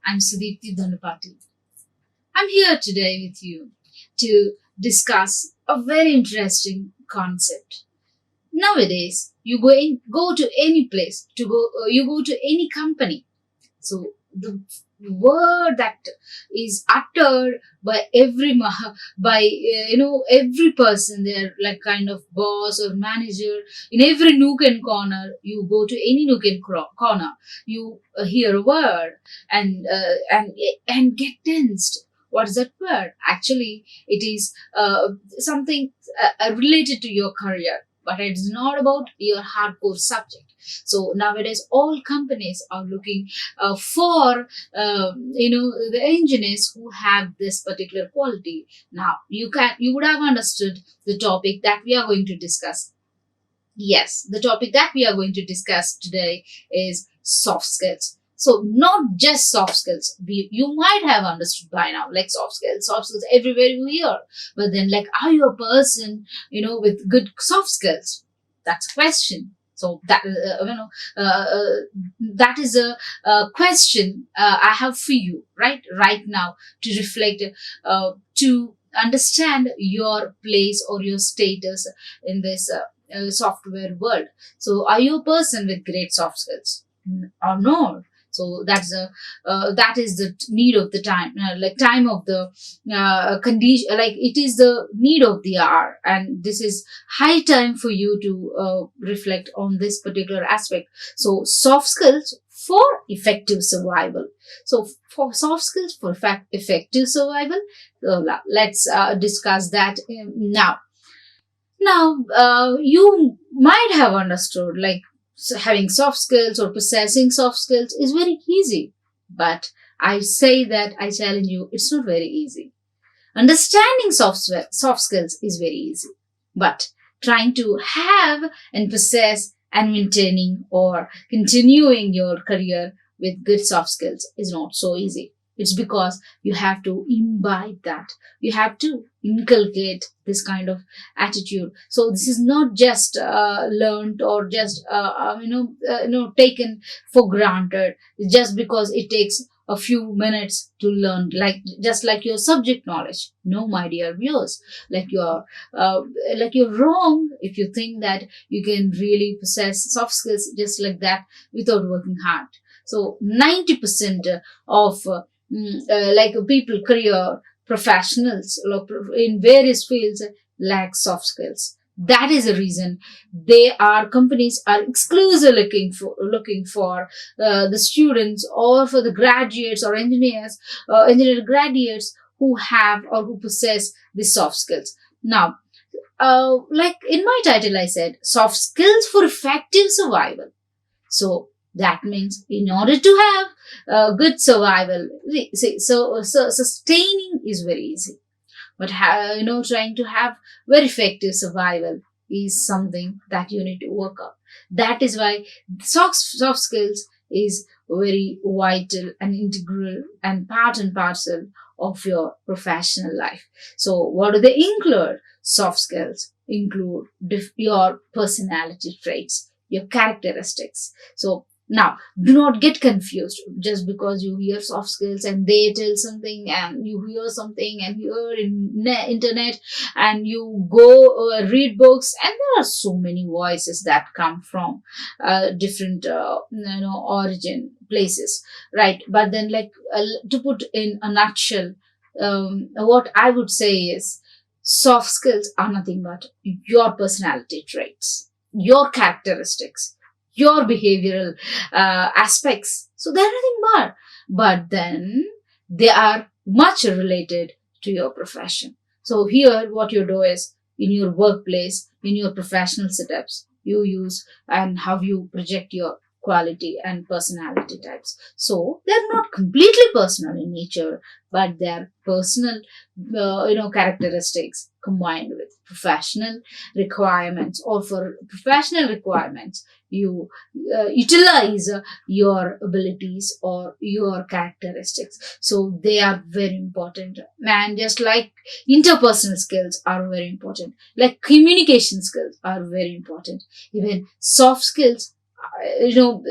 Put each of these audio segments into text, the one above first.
I'm Sudeepthi Dondapati. I'm here today with you to discuss a very interesting concept. Nowadays, go to any place, you go to any company. So the word that is uttered by every person, they're like kind of boss or manager in every nook and corner. You go to any nook and corner, you hear a word and get tensed. What is that word? Actually, it is something related to your career, but it's not about your hardcore subject. So nowadays, all companies are looking for the engineers who have this particular quality. Now you would have understood the topic that we are going to discuss. Yes, the topic that we are going to discuss today is soft skills. So not just soft skills. You might have understood by now, like soft skills everywhere you hear. But then, like, are you a person, with good soft skills? That's a question. So that is a question I have for you right now to reflect, to understand your place or your status in this software world. So, are you a person with great soft skills or not? So that is the need of the time, like time of the condition. Like it is the need of the hour, and this is high time for you to reflect on this particular aspect. So, soft skills for effective survival. So, for soft skills for effective survival, let's discuss that now. Now, you might have understood like having soft skills or possessing soft skills is very easy. But I challenge you, it's not very easy. Understanding soft skills is very easy. But trying to have and possess and maintaining or continuing your career with good soft skills is not so easy. It's because you have to imbibe that. You have to inculcate this kind of attitude. So this is not just learned or just taken for granted just because it takes a few minutes to learn, just like your subject knowledge. No, my dear viewers, you're wrong if you think that you can really possess soft skills just like that without working hard. So 90% of people, career professionals in various fields lack soft skills. That is the reason companies are exclusively looking for the students or for the graduates or engineer graduates who have or who possess the soft skills. Now, like in my title, I said soft skills for effective survival. So that means in order to have good survival, sustaining is very easy, but trying to have very effective survival is something that you need to work up. That is why soft skills is very vital and integral and part and parcel of your professional life. So what do they include? Soft skills include your personality traits, your characteristics. So now, do not get confused just because you hear soft skills and they tell something and you hear something and hear in internet and you go read books, and there are so many voices that come from different origin places, right? But then, to put in a nutshell, what I would say is soft skills are nothing but your personality traits, your characteristics, your behavioral aspects. So they're nothing more. But then they are much related to your profession. So here, what you do is in your workplace, in your professional setups, you use and how you project your quality and personality types. So they're not completely personal in nature, but they're personal, characteristics combined with professional requirements, or for professional requirements you utilize your abilities or your characteristics. So they are very important, and just like interpersonal skills are very important, like communication skills are very important, even soft skills you know,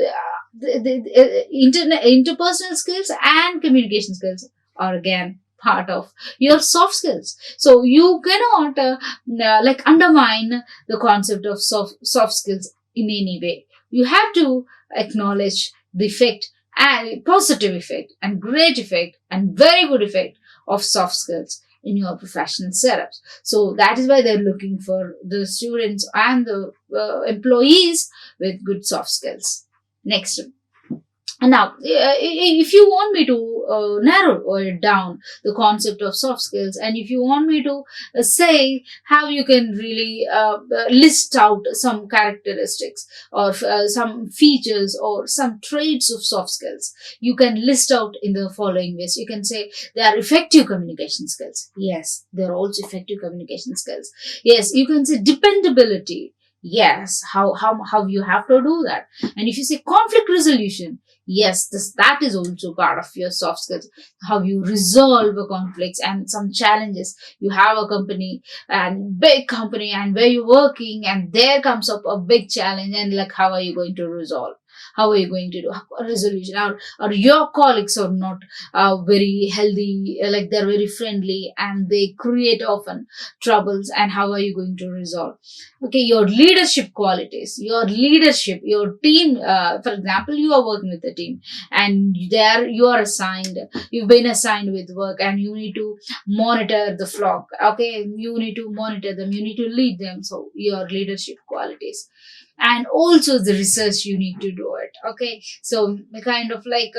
interpersonal skills and communication skills are again part of your soft skills. So you cannot like undermine the concept of soft skills in any way. You have to acknowledge the effect and positive effect and great effect and very good effect of soft skills in your professional setups. So that is why they're looking for the students and the employees with good soft skills. Next, now, if you want me to narrow it down, the concept of soft skills, and if you want me to say how you can really list out some characteristics or some features or some traits of soft skills, you can list out in the following ways. You can say they are effective communication skills. Yes, they're also effective communication skills. Yes, you can say dependability. Yes, how you have to do that. And if you say conflict resolution, yes, that is also part of your soft skills. How you resolve the conflicts and some challenges. You have a company and big company and where you're working and there comes up a big challenge and like how are you going to resolve? How are you going to do a resolution? Or your colleagues are not very healthy, like they're very friendly and they create often troubles, and how are you going to resolve? Okay, your leadership qualities, your leadership, your team. For example, you are working with a team and there you are assigned, you've been assigned with work and you need to monitor the flock. Okay, you need to monitor them, you need to lead them. So your leadership qualities, and also the research you need to do it. Okay, so the kind of like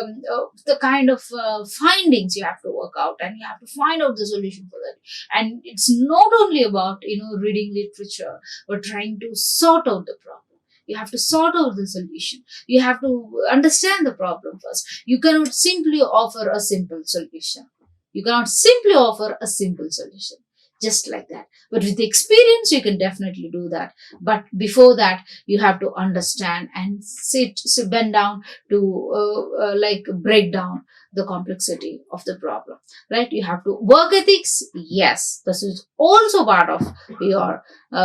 the kind of findings you have to work out and you have to find out the solution for that. And it's not only about reading literature or trying to sort out the problem. You have to sort out the solution. You have to understand the problem first. You cannot simply offer a simple solution. You cannot simply offer a simple solution just like that. But with experience, you can definitely do that. But before that, you have to understand and bend down to like break down the complexity of the problem, right? You have to work ethics. Yes, this is also part of your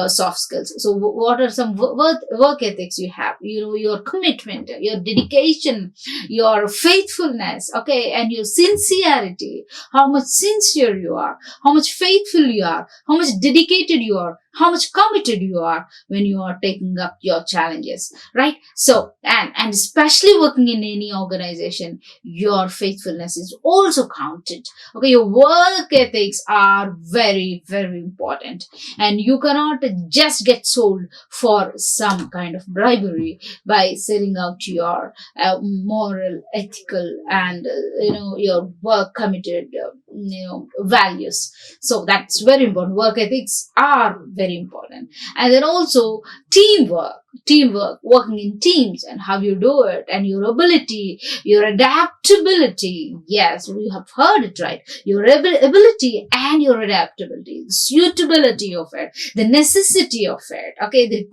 soft skills. So what are some work ethics you have? Your commitment, your dedication, your faithfulness, okay, and your sincerity, how much sincere you are, how much faithful you are, how much dedicated you are, how much committed you are when you are taking up your challenges, right? So, and especially working in any organization, your faithfulness is also counted. Okay, your work ethics are very, very important. And you cannot just get sold for some kind of bribery by selling out your moral, ethical, and your work committed values. So that's very important. Work ethics are very important. And then also teamwork, working in teams and how you do it, and your ability, your adaptability. Yes, we have heard it right. Your ability and your adaptability, the suitability of it, the necessity of it, okay, the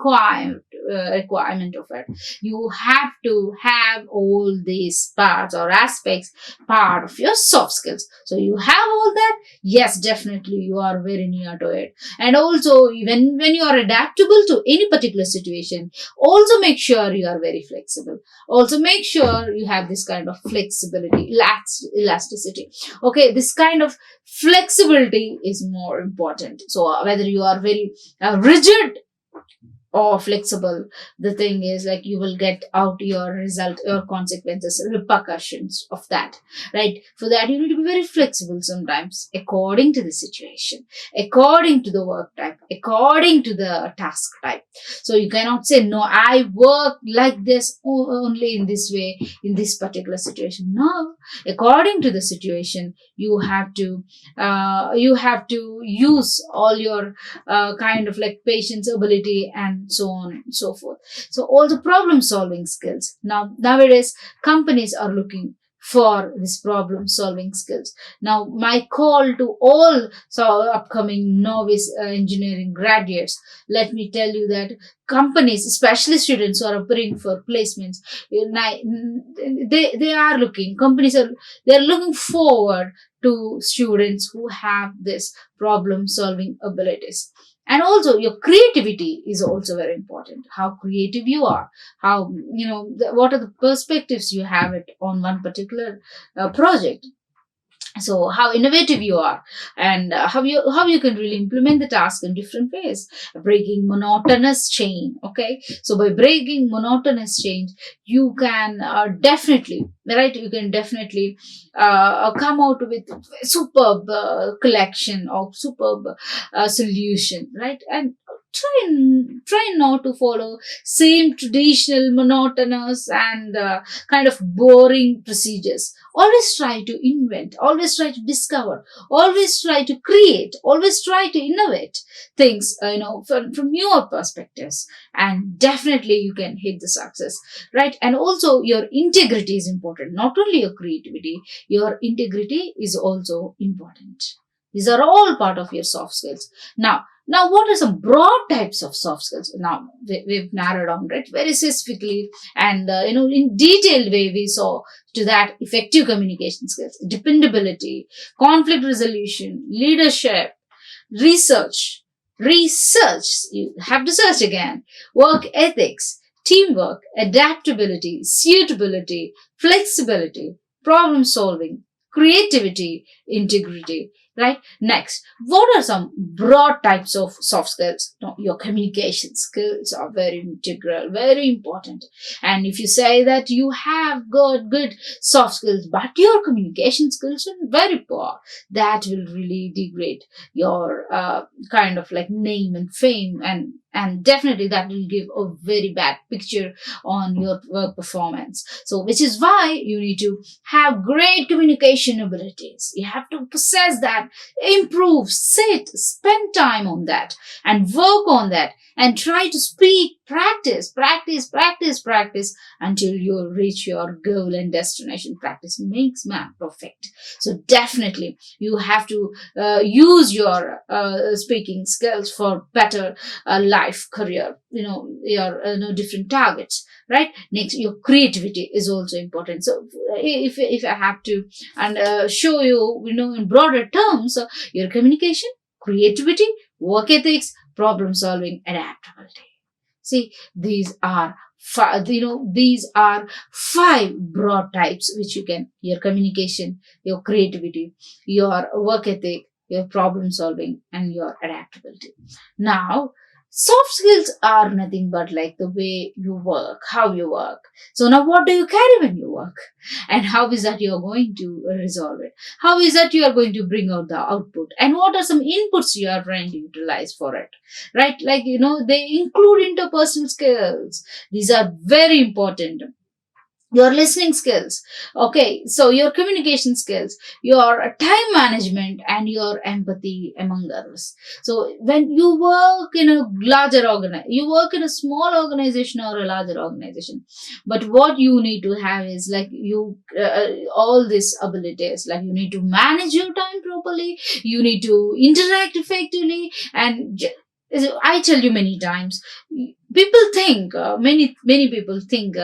requirement of it. You have to have all these parts or aspects part of your soft skills. So you have all that. Yes, definitely you are very near to it. And also when you are adaptable to any particular situation, also make sure you are very flexible. Also make sure you have this kind of flexibility, elasticity. Okay, this kind of flexibility is more important. So whether you are very rigid or flexible, the thing is like you will get out your result, your consequences, repercussions of that, right? For that you need to be very flexible sometimes, according to the situation, according to the work type, according to the task type. So you cannot say, no, I work like this only in this way in this particular situation. No, according to the situation, you have to use all your kind of like patience, ability, and so on and so forth. So all the problem solving skills. Nowadays, companies are looking for this problem solving skills. Now, my call to all upcoming novice engineering graduates, let me tell you that companies, especially students who are appearing for placements, they are looking, they're looking forward to students who have this problem solving abilities. And also your creativity is also very important. How creative you are, how, what are the perspectives you have it on one particular project. So how innovative you are, and how you can really implement the task in different ways. Breaking monotonous chain. Okay, so by breaking monotonous chain, you can definitely, right, you can definitely come out with superb collection of superb solution, right? And try not to follow same traditional monotonous and kind of boring procedures. Always try to invent, always try to discover, always try to create, always try to innovate things, from your perspectives, and definitely you can hit the success, right? And also your integrity is important, not only your creativity, your integrity is also important. These are all part of your soft skills. Now, what are some broad types of soft skills? Now, we've narrowed down, right, very specifically, and in detailed way we saw to that: effective communication skills, dependability, conflict resolution, leadership, research, you have to search again, work ethics, teamwork, adaptability, suitability, flexibility, problem solving, creativity, integrity. Right? Next, what are some broad types of soft skills? No, your communication skills are very integral, very important. And if you say that you have got good soft skills, but your communication skills are very poor, that will really degrade your kind of like name and fame, and definitely that will give a very bad picture on your work performance. So, which is why you need to have great communication abilities. You have to possess that, improve, sit, spend time on that, and work on that, and try to speak, practice until you reach your goal and destination. Practice makes man perfect. So definitely you have to use your speaking skills for better life, career, your different targets, right? Next, your creativity is also important. So if I have to and show you, in broader terms, your communication, creativity, work ethics, problem solving, adaptability. See, these are five broad types which you can: your communication, your creativity, your work ethic, your problem solving, and your adaptability. Now, soft skills are nothing but like the way you work, how you work. So now what do you carry when you work? And how is that you're going to resolve it? How is that you are going to bring out the output? And what are some inputs you are trying to utilize for it? Right? Like, they include interpersonal skills. These are very important. Your listening skills, okay, so your communication skills, your time management, and your empathy, among others. So when you work in a you work in a small organization or a larger organization, but what you need to have is like all these abilities, like you need to manage your time properly, you need to interact effectively, and I tell you many times, people think, many people think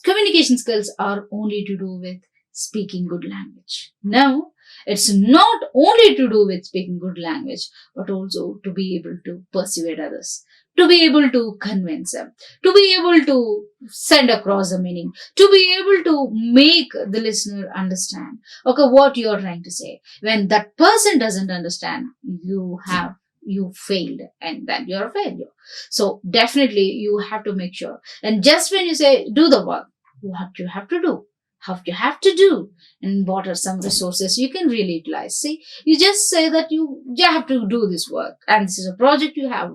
communication skills are only to do with speaking good language. No, it's not only to do with speaking good language, but also to be able to persuade others, to be able to convince them, to be able to send across the meaning, to be able to make the listener understand, okay, what you're trying to say. When that person doesn't understand, you failed, and then you're a failure. So definitely you have to make sure. And just when you say do the work, what you have to do, how you have to do, and what are some resources you can really utilize. See, you just say that you have to do this work, and this is a project you have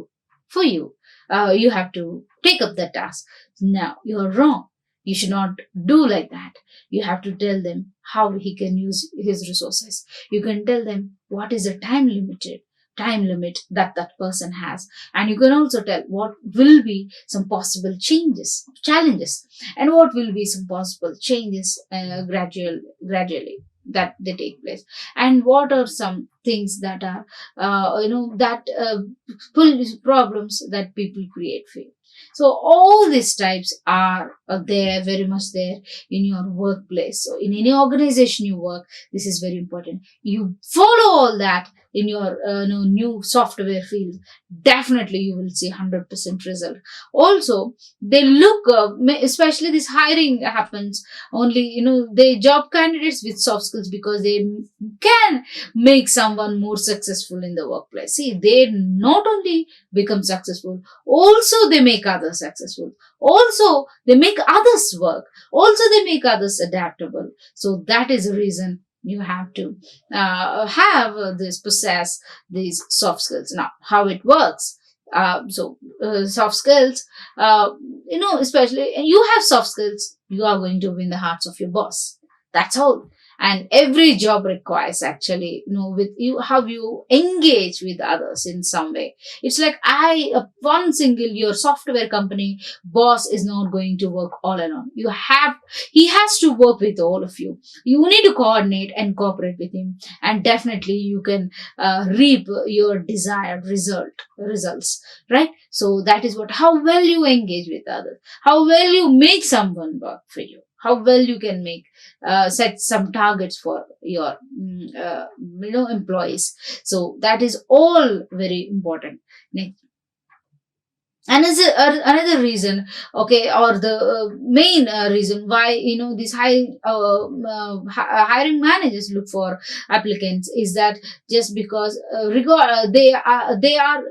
for you. You have to take up that task. Now you're wrong. You should not do like that. You have to tell them how he can use his resources. You can tell them what is the time limit that person has, and you can also tell what will be some possible challenges, and what will be some possible changes gradually that they take place, and what are some things that are problems that people create for you. So all these types are there, very much there in your workplace. So in any organization you work, this is very important. You follow all that in your new software field, definitely you will see 100% result. Also, they look, especially this hiring happens only, they job candidates with soft skills because they can make someone more successful in the workplace. See, they not only become successful, also they make others successful, also they make others work, also they make others adaptable. So that is the reason you have to have this, possess these soft skills. Now, how it works, soft skills, especially you have soft skills, you are going to win the hearts of your boss. That's all. And every job requires, actually, with you, how you engage with others in some way. It's like one single your software company boss is not going to work all alone. He has to work with all of you. You need to coordinate and cooperate with him, and definitely you can reap your desired results, right? So that is how well you engage with others, how well you make someone work for you, how well you can set some targets for your employees. So that is all very important. Next. And is another reason, okay, or the main reason why these hiring managers look for applicants is that just because they are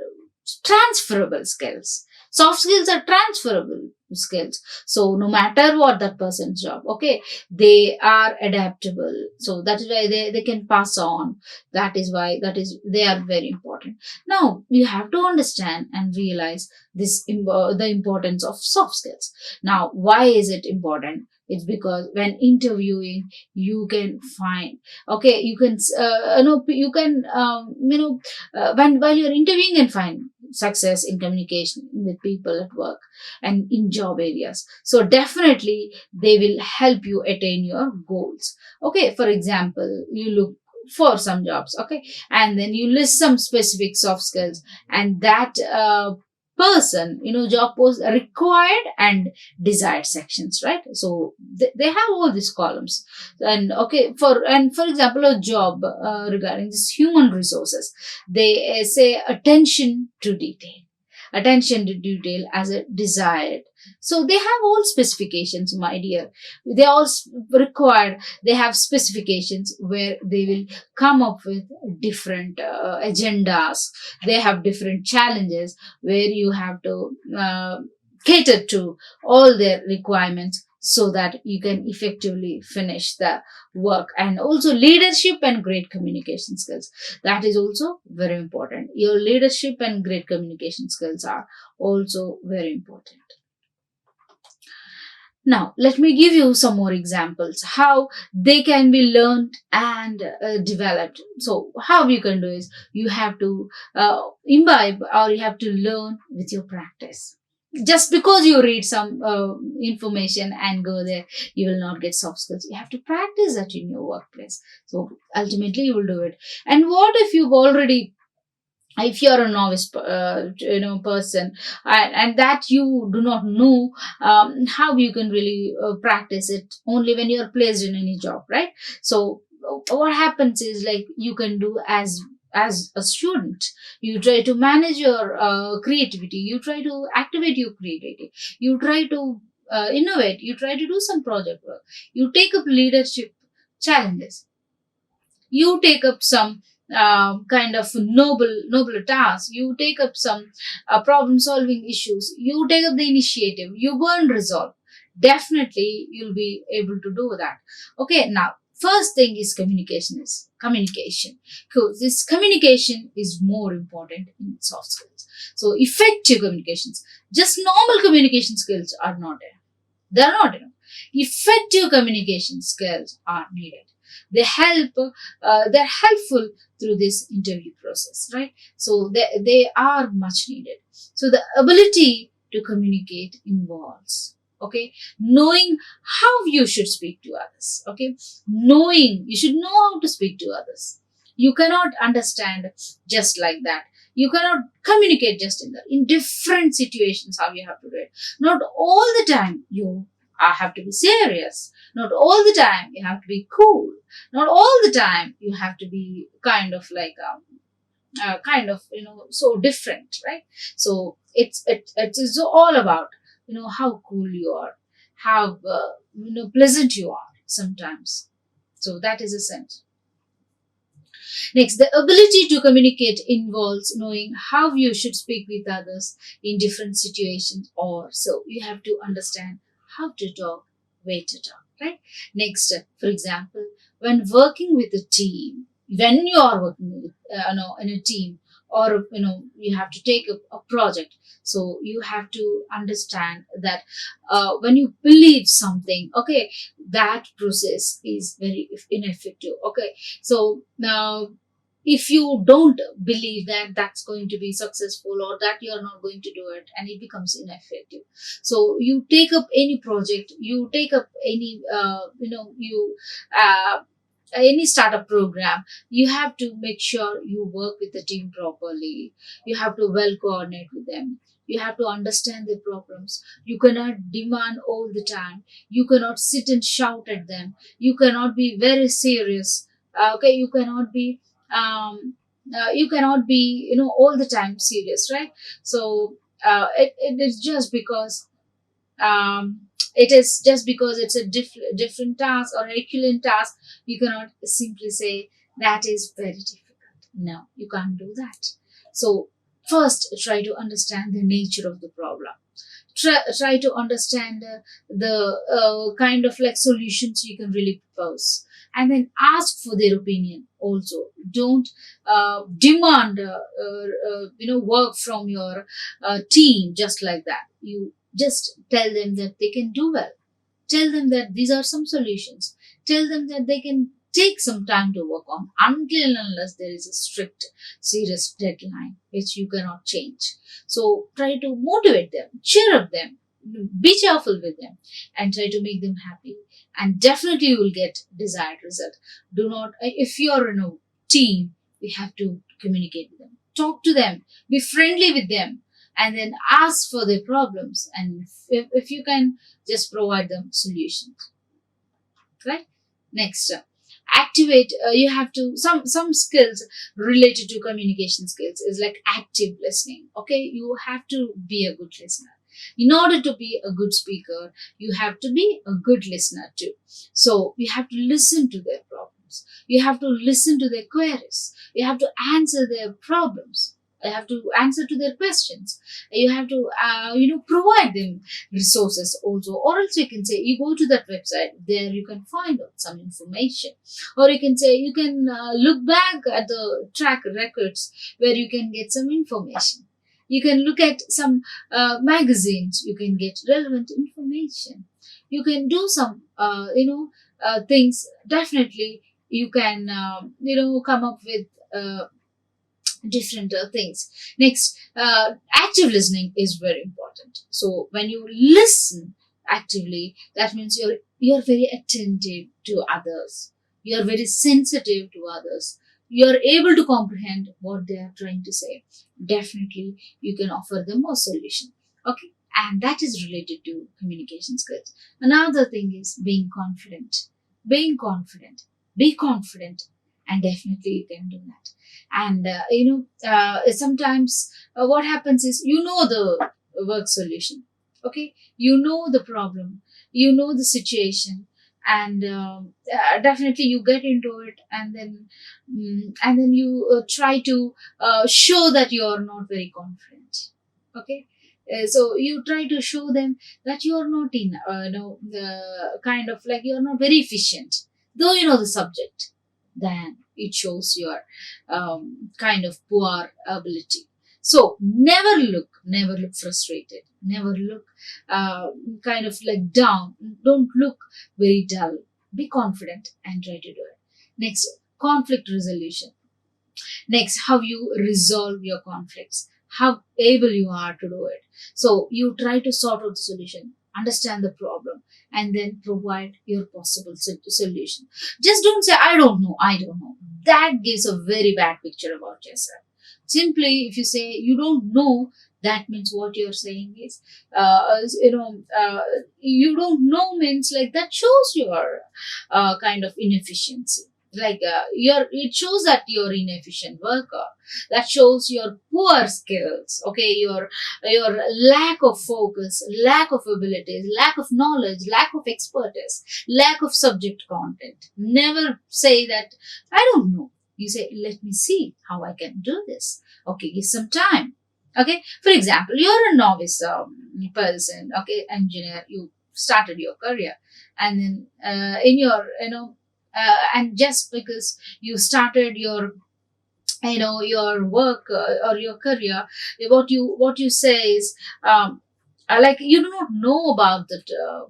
transferable skills. Soft skills are transferable skills. So no matter what that person's job, okay, they are adaptable. So that is why they can pass on. That is why they are very important. Now you have to understand and realize the importance of soft skills. Now, why is it important? It's because when interviewing, you can find, okay, you can while you're interviewing, and find success in communication with people at work and in job areas. So definitely they will help you attain your goals. Okay, for example, you look for some jobs, okay, and then you list some specific soft skills, and that person, job post required and desired sections, right? So they have all these columns. And okay, for example, a job regarding this human resources, they say attention to detail as a desired. So they have all specifications, my dear. They all required. They have specifications where they will come up with different agendas. They have different challenges where you have to cater to all their requirements so that you can effectively finish the work. And also leadership and great communication skills. That is also very important. Your leadership and great communication skills are also very important. Now, let me give you some more examples how they can be learned and developed. So, how you can do is you have to imbibe, or you have to learn with your practice. Just because you read some information and go there, you will not get soft skills. You have to practice that in your workplace. So, ultimately, you will do it. And what if if you're a novice person, and that you do not know how you can really practice it only when you're placed in any job, right? So what happens is, like, you can do as a student, you try to manage your creativity, you try to activate your creativity, you try to innovate, you try to do some project work, you take up leadership challenges, you take up some kind of nobler tasks, you take up some problem solving issues, you take up the initiative, you go and resolve. Definitely you'll be able to do that. Okay, now first thing is communication. Because this communication is more important in soft skills. So effective communications, just normal communication skills are not enough. They're not enough. Effective communication skills are needed. They're helpful through this interview process, right? So they are much needed. So the ability to communicate involves, okay, knowing how you should speak to others. Okay, you should know how to speak to others. You cannot understand just like that. You cannot communicate just in that. In different situations, how you have to do it. Not all the time you have to be serious. Not all the time you have to be cool. Not all the time you have to be kind of like so different, right? So it is all about how cool you are, how pleasant you are sometimes. So that is a sense. Next, the ability to communicate involves knowing how you should speak with others in different situations, or so you have to understand how to talk, where to talk, right? Next, for example, when working with a team, when you are working with, in a team, or you have to take a project, so you have to understand that when you believe something, okay, that process is very ineffective. Okay, so now if you don't believe that that's going to be successful, or that you're not going to do it, and it becomes ineffective, so you take up any project, you take up any you any startup program, you have to make sure you work with the team properly. You have to well coordinate with them. You have to understand their problems. You cannot demand all the time. You cannot sit and shout at them. You cannot be very serious. Okay, you cannot be all the time serious, right? So it is just because it's a different task or Herculean task. You cannot simply say that is very difficult. No, you can't do that. So first, try to understand the nature of the problem. Try to understand the kind of like solutions you can really propose, and then ask for their opinion also. Don't demand work from your team just like that. You just tell them that they can do well. Tell them that these are some solutions. Tell them that they can take some time to work on, until and unless there is a strict, serious deadline which you cannot change. So try to motivate them, cheer up them, be cheerful with them, and try to make them happy. And definitely you will get desired result. Do not, if you're in a team, you have to communicate with them, talk to them, be friendly with them, and then ask for their problems. And if you can, just provide them solutions, right? Next, activate. You have to some skills related to communication skills is like active listening. Okay, you have to be a good listener. In order to be a good speaker, you have to be a good listener too. So you have to listen to their problems. You have to listen to their queries. You have to answer their problems. You have to answer to their questions. You have to provide them resources also, or else you can say you go to that website, there you can find out some information, or you can say you can look back at the track records where you can get some information. You can look at some magazines, you can get relevant information. You can do some things. Definitely you can come up with different things. Next, active listening is very important. So when you listen actively, that means you're very attentive to others. You're very sensitive to others. You're able to comprehend what they are trying to say. Definitely, you can offer them a solution. Okay, and that is related to communication skills. Another thing is being confident. Being confident. Be confident, and definitely you can do that. And sometimes what happens is the work solution. Okay, you know the problem, you know the situation, and definitely you get into it, and then you try to show that you are not very confident. Okay, so you try to show them that you are not in the kind of like you are not very efficient, though you know the subject. Then it shows your kind of poor ability. So never look frustrated, never look kind of like down. Don't look very dull. Be confident and try to do it. Next, conflict resolution. Next, how you resolve your conflicts, how able you are to do it. So you try to sort out the solution, understand the problem, and then provide your possible solution. Just don't say, I don't know. That gives a very bad picture about yourself. Simply, if you say you don't know, that means what you're saying is, you don't know means like that shows your kind of inefficiency. Like it shows that you're inefficient worker. That shows your poor skills. Okay, your lack of focus, lack of abilities, lack of knowledge, lack of expertise, lack of subject content. Never say that I don't know. You say, let me see how I can do this. Okay, give some time. Okay, for example, you're a novice person, okay, engineer. You started your career, and then in your, and just because you started your, your work or your career, what you say is, like you do not know about that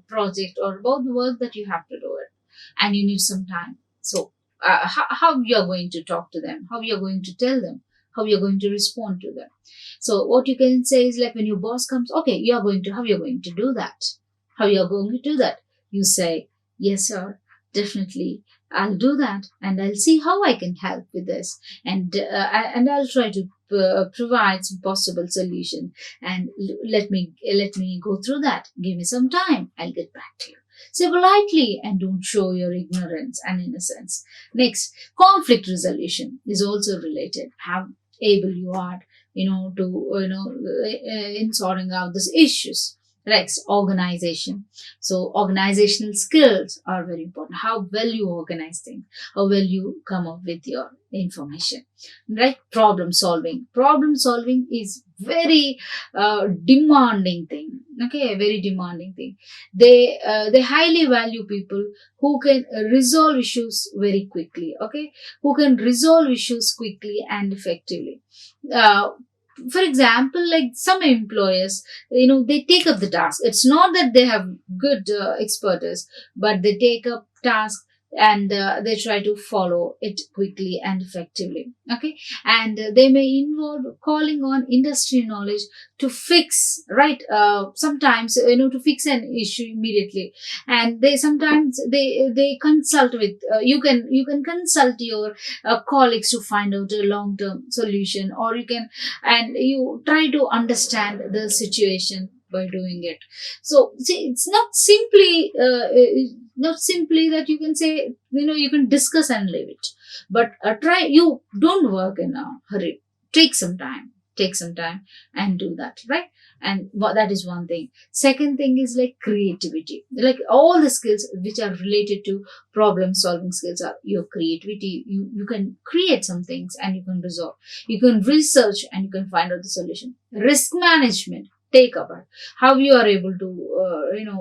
project or about the work that you have to do it, and you need some time. So how you are going to talk to them, how you are going to tell them, how you are going to respond to them. So what you can say is, like, when your boss comes, okay, you are going to, how you are going to do that, how you are going to do that. You say, yes sir, definitely I'll do that, and I'll see how I can help with this, and I'll try to provide some possible solution, and let me go through that. Give me some time. I'll get back to you. Say politely and don't show your ignorance and innocence. Next, conflict resolution is also related. How able you are, to in sorting out these issues. Next, organization. So organizational skills are very important. How well you organize things, how well you come up with your information. Right? Problem solving. Problem solving is very demanding thing. Okay, very demanding thing. They highly value people who can resolve issues very quickly. Okay, who can resolve issues quickly and effectively. Uh, for example, like some employers, they take up the task. It's not that they have good expertise, but they take up task, and they try to follow it quickly and effectively. Okay, and they may involve calling on industry knowledge to fix, right, sometimes, to fix an issue immediately. And they sometimes they consult with, you can consult your colleagues to find out a long term solution, or you can, and you try to understand the situation by doing it. So see, it's not simply that you can say, you can discuss and leave it, but try, you don't work in a hurry. Take some time and do that, right? And that is one thing. Second thing is like creativity. Like all the skills which are related to problem solving skills are your creativity. You can create some things and you can resolve. You can research and you can find out the solution. Risk management, take up it, how you are able to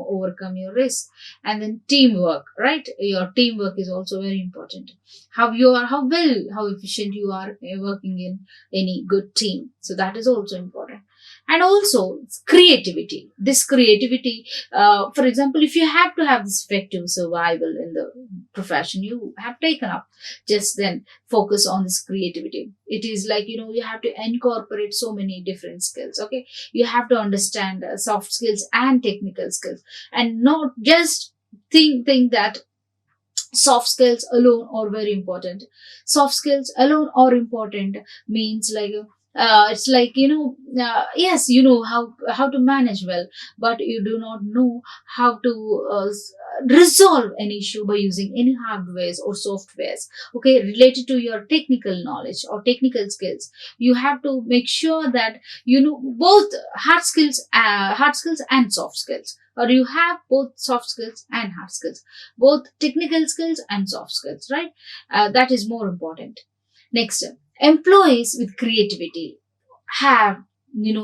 overcome your risk. And then teamwork, right? Your teamwork is also very important. How efficient you are working in any good team. So that is also important. And also creativity. This creativity, for example, if you have to have this effective survival in the profession you have taken up, just then focus on this creativity. It is like, you have to incorporate so many different skills. Okay, you have to understand soft skills and technical skills, and not just think that soft skills alone are very important. Soft skills alone are important means like, it's like, yes, you know how to manage well, but you do not know how to resolve an issue by using any hardwares or softwares, okay, related to your technical knowledge or technical skills. You have to make sure that you know both hard skills and soft skills, or you have both soft skills and hard skills, both technical skills and soft skills, right? That is more important. Next, employees with creativity have,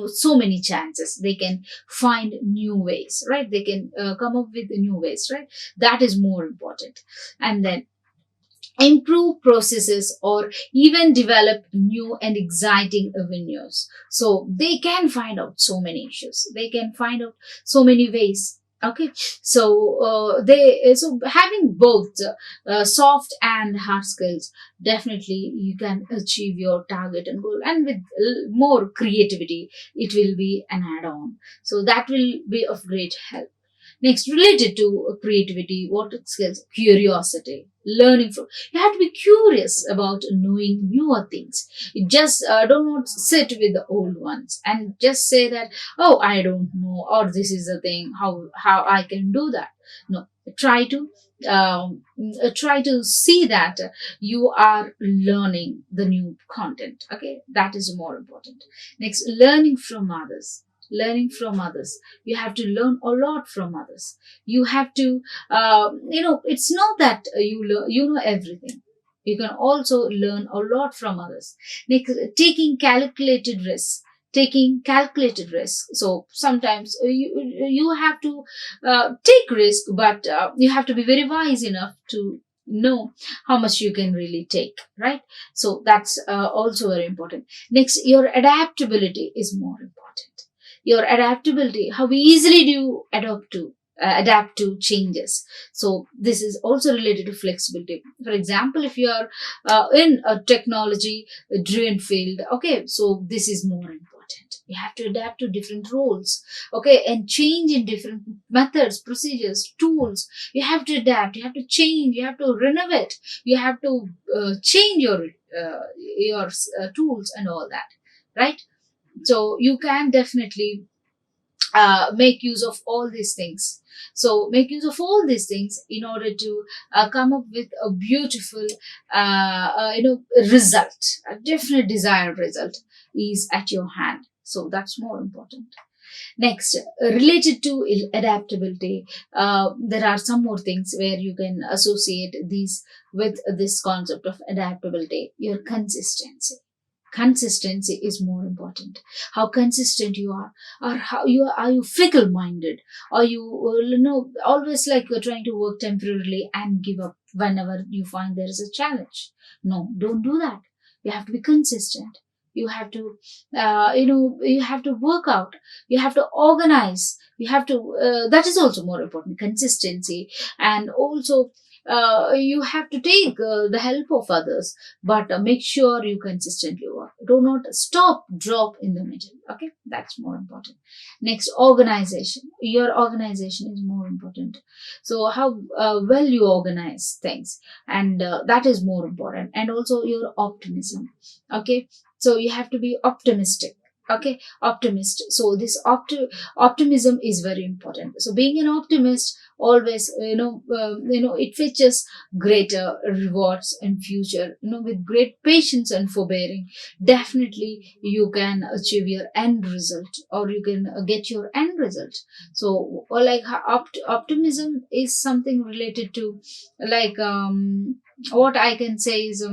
so many chances. They can find new ways, right? They can come up with new ways, right? That is more important. And then improve processes or even develop new and exciting avenues. So they can find out so many issues. They can find out so many ways. Okay, so so having both soft and hard skills, definitely you can achieve your target and goal. And with more creativity, it will be an add-on. So that will be of great help. Next, related to creativity, what skills? Curiosity, learning from. You have to be curious about knowing newer things. You just do not sit with the old ones and just say that, oh, I don't know, or this is a thing, how I can do that. No, try to try to see that you are learning the new content. Okay, that is more important. Next, learning from others. Learning from others, you have to learn a lot from others. You have to it's not that you know everything. You can also learn a lot from others. Next, taking calculated risks. Taking calculated risks. So sometimes you have to take risk, but you have to be very wise enough to know how much you can really take, right? So that's also very important. Next, your adaptability is more important. Your adaptability, how easily do you adapt to changes. So this is also related to flexibility. For example, if you are in a technology driven field, okay, so this is more important. You have to adapt to different roles, okay, and change in different methods, procedures, tools. You have to adapt, you have to change, you have to renovate, you have to change your tools and all that, right? So you can definitely make use of all these things. So make use of all these things in order to come up with a beautiful result. A definite desired result is at your hand. So that's more important. Next, related to adaptability, there are some more things where you can associate these with this concept of adaptability. Your consistency. Consistency is more important. How consistent you are how are you fickle minded? Are you always like you're trying to work temporarily and give up whenever you find there is a challenge? No, don't do that. You have to be consistent. You have to you have to work out. You have to organize. You have to that is also more important, consistency. And also you have to take the help of others, but make sure you consistently work. Do not stop, drop in the middle. Okay, that's more important. Next, organization. Your organization is more important. So how well you organize things, and that is more important. And also your optimism. Okay, so you have to be optimistic. Okay, optimist. So this optimism is very important. So being an optimist always it fetches greater rewards in future. With great patience and forbearing, definitely you can achieve your end result, or you can get your end result. So or like optimism is something related to like what I can say is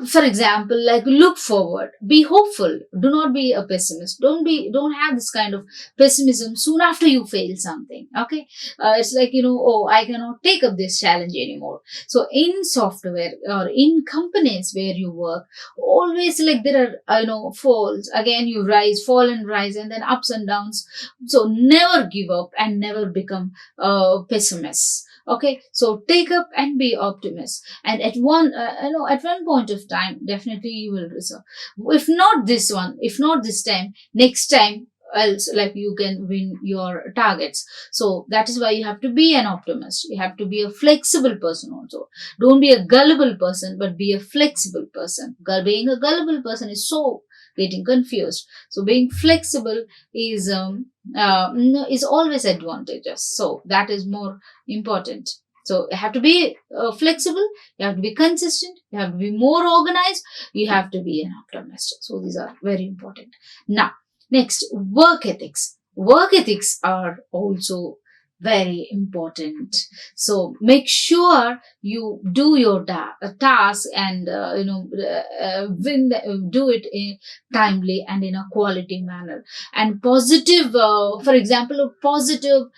for example, like look forward, be hopeful, do not be a pessimist. Don't have this kind of pessimism soon after you fail something. Okay, it's like oh, I cannot take up this challenge anymore. So in software or in companies where you work, always like there are falls again, you rise, fall and rise, and then ups and downs. So never give up and never become pessimist. Okay, so take up and be optimist, and at one point of time, definitely you will resolve. If not this time, next time, else like you can win your targets. So that is why you have to be an optimist. You have to be a flexible person also. Don't be a gullible person, but be a flexible person. Being a gullible person is so getting confused. So being flexible is always advantageous. So that is more important. So you have to be flexible, you have to be consistent, you have to be more organized, you have to be an optimist. So these are very important. Now, next, work ethics. Work ethics are also very important. So make sure you do your task and do it in timely and in a quality manner. And positive, for example, a positive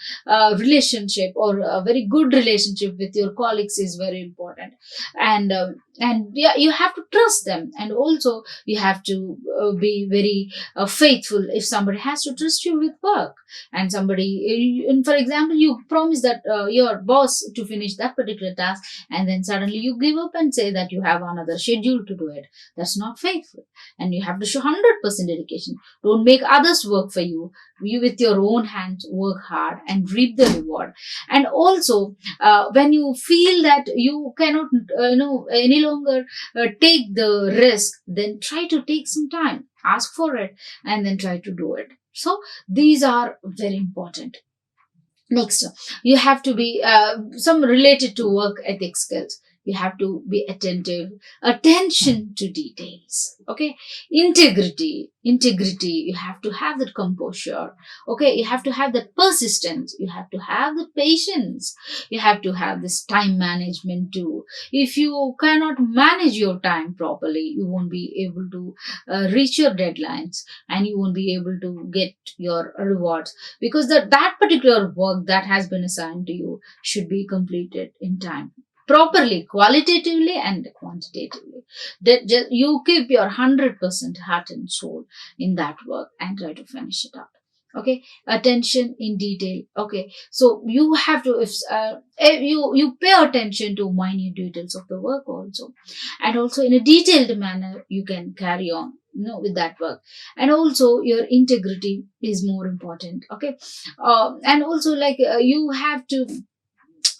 relationship or a very good relationship with your colleagues is very important. And yeah, you have to trust them, and also you have to be very faithful. If somebody has to trust you with work, and for example, you promise that your boss to finish that particular task, and then suddenly you give up and say that you have another schedule to do it. That's not faithful, and you have to show 100% dedication. Don't make others work for you. you with your own hands work hard and reap the reward. And also, when you feel that you cannot any longer take the risk, then try to take some time, ask for it, and then try to do it. So these are very important. Next, you have to be some related to work ethic skills. You have to be attentive, attention to details. Okay, integrity. You have to have that composure. Okay, you have to have that persistence. You have to have the patience. You have to have this time management too. If you cannot manage your time properly, you won't be able to reach your deadlines, and you won't be able to get your rewards, because that particular work that has been assigned to you should be completed in time, properly, qualitatively and quantitatively. You keep your 100% heart and soul in that work and try to finish it up. Okay, attention in detail. Okay, so you have to, if you pay attention to minute details of the work also, and also in a detailed manner you can carry on with that work. And also your integrity is more important. Okay, and also you have to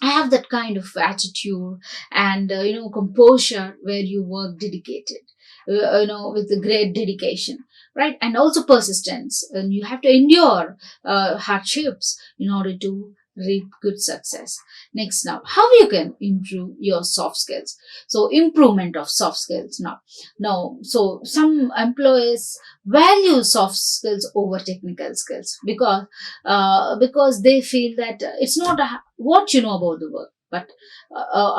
have that kind of attitude and composure, where you work dedicated, with a great dedication, right? And also persistence, and you have to endure hardships in order to reap good success. Next, now how you can improve your soft skills. So improvement of soft skills. Now so some employees value soft skills over technical skills, because they feel that it's not what you know about the work, but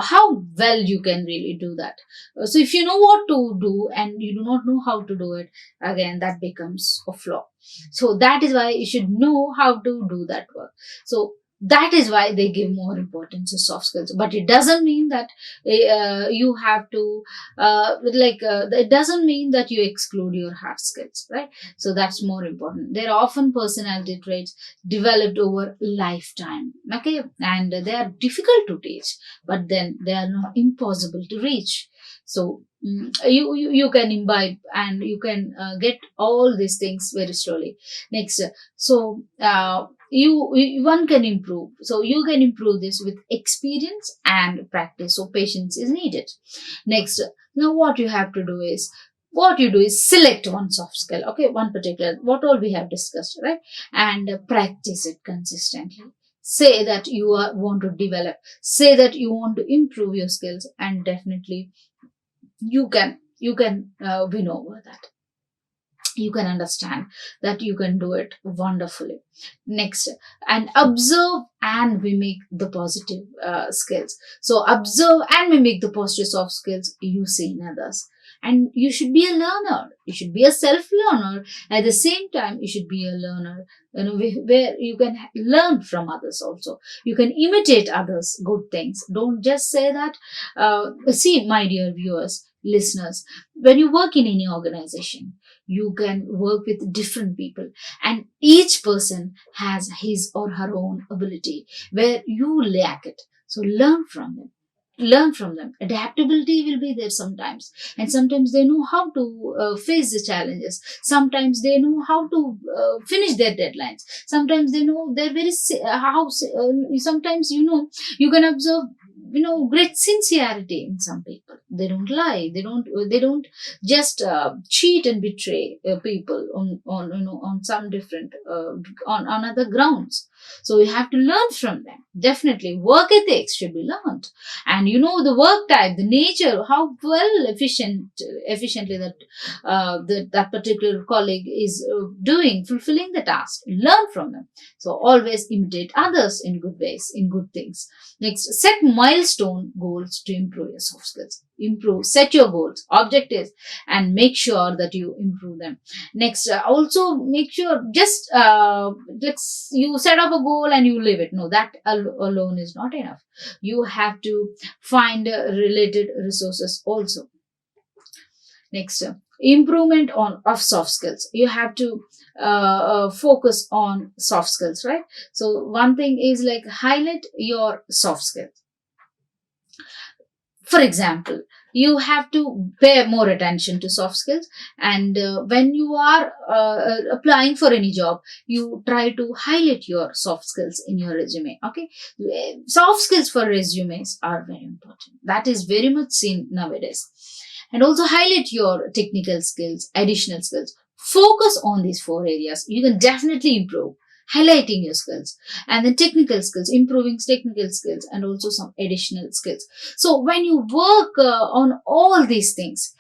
how well you can really do that. So if you know what to do and you do not know how to do it, again that becomes a flaw. So that is why you should know how to do that work. So that is why they give more importance to soft skills. But it doesn't mean that you have to it doesn't mean that you exclude your hard skills, right? So that's more important. They're often personality traits developed over lifetime. Okay, and they are difficult to teach, but then they are not impossible to reach. So you can imbibe and you can get all these things very slowly. Next, so one can improve. So you can improve this with experience and practice. So patience is needed. Next, now what you have to do is, select one soft skill, okay, one particular, what all we have discussed, right? And practice it consistently. Say that you want to develop, say that you want to improve your skills, and definitely you can win over that. You can understand that you can do it wonderfully. Next, and observe and mimic the positive skills. So observe and mimic the positive soft skills you see in others. And you should be a learner. You should be a self-learner. At the same time, you should be a learner, where you can learn from others also. You can imitate others' good things. Don't just say that. See, my dear viewers, listeners, when you work in any organization, you can work with different people, and each person has his or her own ability where you lack it. So learn from them. Adaptability will be there sometimes, and sometimes they know how to face the challenges. Sometimes they know how to finish their deadlines. Sometimes they know they're very sometimes you can observe great sincerity in some people. They don't lie. They don't just cheat and betray people on some different on other grounds. So we have to learn from them. Definitely work ethics should be learned, and the work type, the nature, how well efficiently that particular colleague is fulfilling the task. Learn from them. So always imitate others in good ways, in good things. Next, set milestone goals to improve your soft skills. Set your goals, objectives, and make sure that you improve them. Next, also make sure just you set up a goal and you live it. No, that alone is not enough. You have to find related resources also. Next, improvement of soft skills. You have to focus on soft skills, right? So one thing is highlight your soft skills. For example, you have to pay more attention to soft skills, and when you are applying for any job, you try to highlight your soft skills in your resume. Okay, soft skills for resumes are very important. That is very much seen nowadays. And also highlight your technical skills, additional skills. Focus on these four areas. You can definitely improve highlighting your skills, and then technical skills, improving technical skills, and also some additional skills. So when you work on all these things,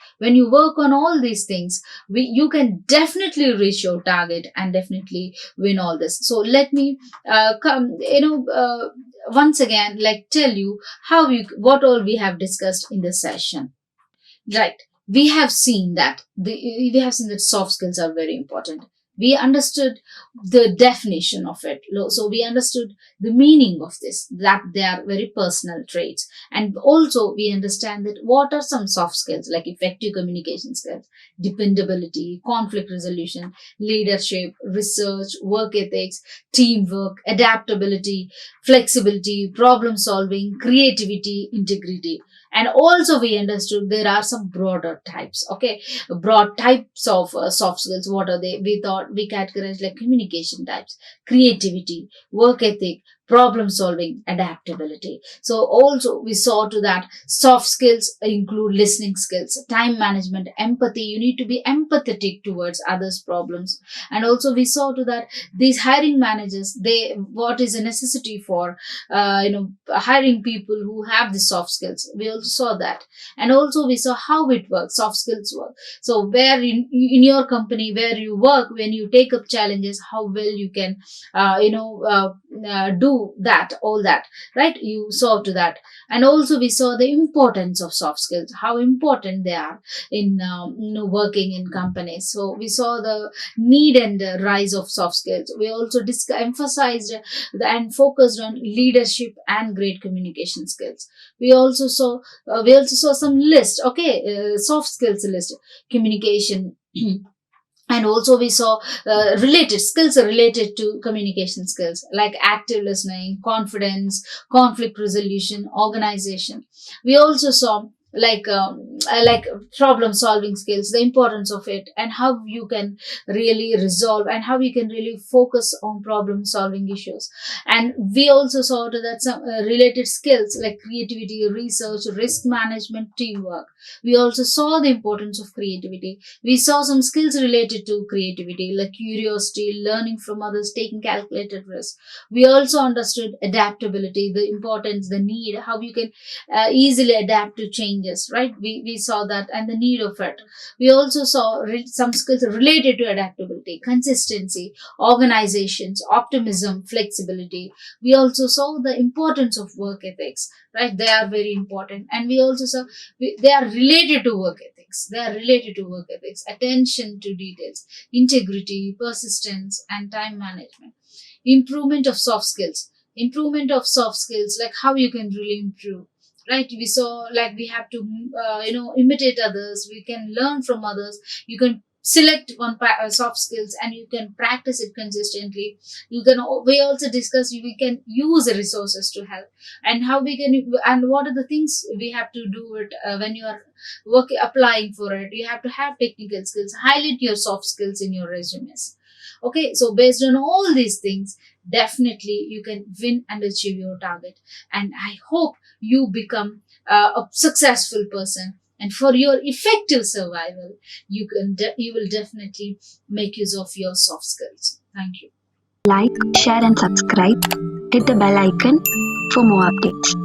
you can definitely reach your target and definitely win all this. So let me once again, like, tell you what all we have discussed in this session. Right. We have seen that soft skills are very important. We understood the definition of it. So we understood the meaning of this, that they are very personal traits. And also we understand that what are some soft skills like effective communication skills, dependability, conflict resolution, leadership, research, work ethics, teamwork, adaptability, flexibility, problem solving, creativity, integrity. And also we understood there are some broader types. Okay, broad types of soft skills. What are they? We thought we categorized like communication types, creativity, work ethic, problem solving, adaptability. So also we saw to that soft skills include listening skills, time management, empathy. You need to be empathetic towards others problems. And also we saw to that these hiring managers, what is a necessity for hiring people who have the soft skills. We also saw that. And also we saw how it works, soft skills work. So where in your company where you work, when you take up challenges, how well you can do that, all that, right? You saw to that. And also we saw the importance of soft skills, how important they are in working in companies. So we saw the need and rise of soft skills. We also emphasized and focused on leadership and great communication skills. We also saw some list. Okay, soft skills list, communication. And also we saw related skills related to communication skills like active listening, confidence, conflict resolution, organization. We also saw like problem solving skills, the importance of it, and how you can really resolve and how you can really focus on problem solving issues. And we also saw that some related skills like creativity, research, risk management, teamwork. We also saw the importance of creativity. We saw some skills related to creativity like curiosity, learning from others, taking calculated risks. We also understood adaptability, the importance, the need, how you can easily adapt to changes, right? We saw that and the need of it. We also saw some skills related to adaptability, consistency, organizations, optimism, flexibility. We also saw the importance of work ethics, right? They are very important. And we also saw they are related to work ethics. Attention to details, integrity, persistence, and time management. Improvement of soft skills, like how you can really improve, right? We saw like we have to imitate others, we can learn from others, you can select one soft skills and you can practice it consistently. We also discuss we can use resources to help, and how we can, and what are the things we have to do it when you are applying for it. You have to have technical skills, highlight your soft skills in your resumes. Okay, so based on all these things, definitely you can win and achieve your target. And I hope you become a successful person. And for your effective survival, you will definitely make use of your soft skills. Thank you. Like, share and subscribe. Hit the bell icon for more updates.